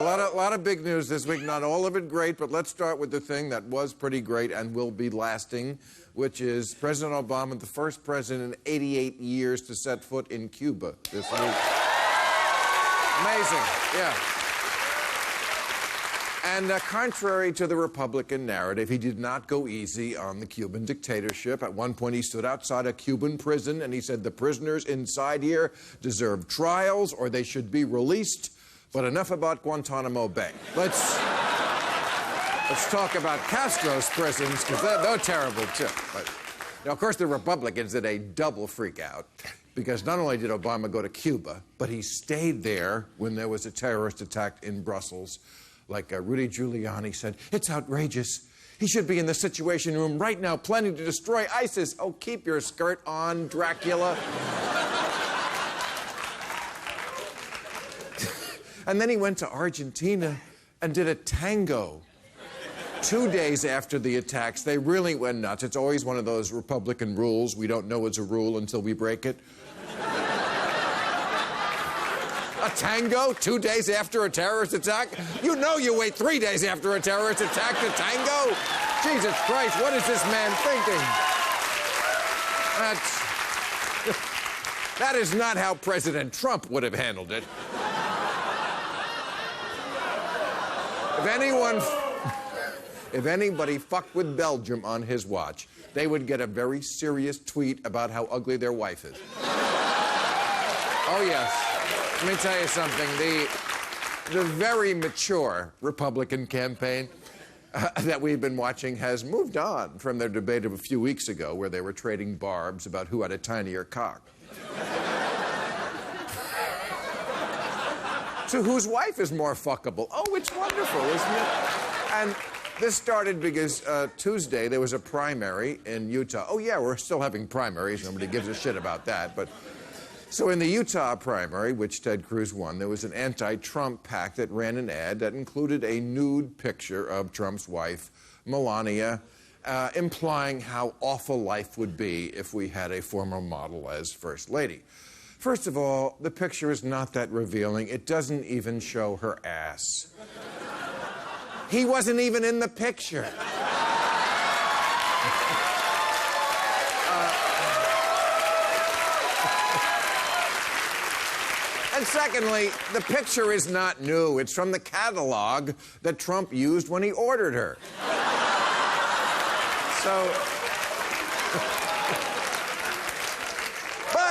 A lot of big news this week, not all of it great, but let's start with the thing that was pretty great and will be lasting, which is President Obama, the first president in 88 years to set foot in Cuba this week. Amazing, yeah. And contrary to the Republican narrative, he did not go easy on the Cuban dictatorship. At one point, he stood outside a Cuban prison and he said, the prisoners inside here deserve trials or they should be released. But enough about Guantanamo Bay. Let's talk about Castro's prisons, because they're terrible, too. But, now, of course, the Republicans did a double freak out, because not only did Obama go to Cuba, but he stayed there when there was a terrorist attack in Brussels. Like Rudy Giuliani said, it's outrageous. He should be in the Situation Room right now planning to destroy ISIS. Oh, keep your skirt on, Dracula. And then he went to Argentina and did a tango 2 days after the attacks. They really went nuts. It's always one of those Republican rules. We don't know it's a rule until we break it. A tango 2 days after a terrorist attack? You know you wait 3 days after a terrorist attack to tango? Jesus Christ, what is this man thinking? That is not how President Trump would have handled it. If anybody fucked with Belgium on his watch, they would get a very serious tweet about how ugly their wife is. Oh, yes. Let me tell you something. The very mature Republican campaign that we've been watching has moved on from their debate of a few weeks ago where they were trading barbs about who had a tinier cock. To whose wife is more fuckable. Oh, it's wonderful, isn't it? And this started because Tuesday there was a primary in Utah. Oh, yeah, we're still having primaries. Nobody gives a shit about that. But so in the Utah primary, which Ted Cruz won, there was an anti-Trump PAC that ran an ad that included a nude picture of Trump's wife, Melania, implying how awful life would be if we had a former model as First Lady. First of all, the picture is not that revealing. It doesn't even show her ass. He wasn't even in the picture. And secondly, the picture is not new. It's from the catalog that Trump used when he ordered her. So...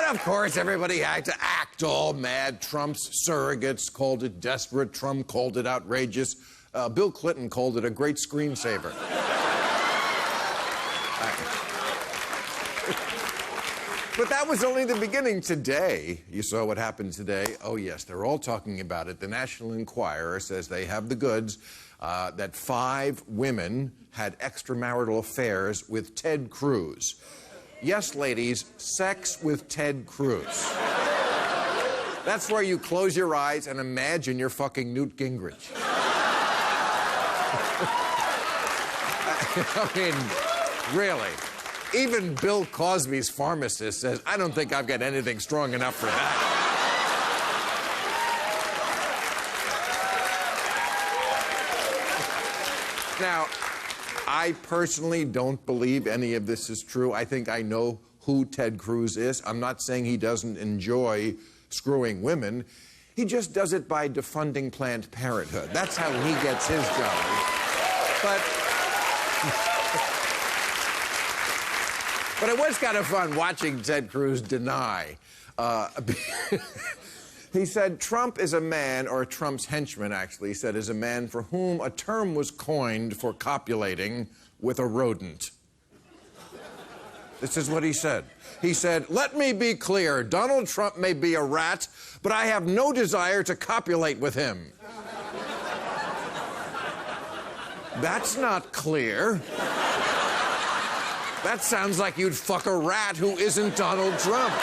Of course, everybody had to act all mad. Trump's surrogates called it desperate. Trump called it outrageous. Bill Clinton called it a great screensaver. But that was only the beginning. Today, you saw what happened today. Oh, yes, they're all talking about it. The National Enquirer says they have the goods, that 5 women had extramarital affairs with Ted Cruz. Yes, ladies, sex with Ted Cruz. That's where you close your eyes and imagine you're fucking Newt Gingrich. I mean, really. Even Bill Cosby's pharmacist says, I don't think I've got anything strong enough for that. Now, I personally don't believe any of this is true. I think I know who Ted Cruz is. I'm not saying he doesn't enjoy screwing women. He just does it by defunding Planned Parenthood. That's how he gets his job. But it was kind of fun watching Ted Cruz deny. He said Trump is a man, or Trump's henchman, actually, said is a man for whom a term was coined for copulating with a rodent. This is what he said. He said, let me be clear, Donald Trump may be a rat, but I have no desire to copulate with him. That's not clear. That sounds like you'd fuck a rat who isn't Donald Trump.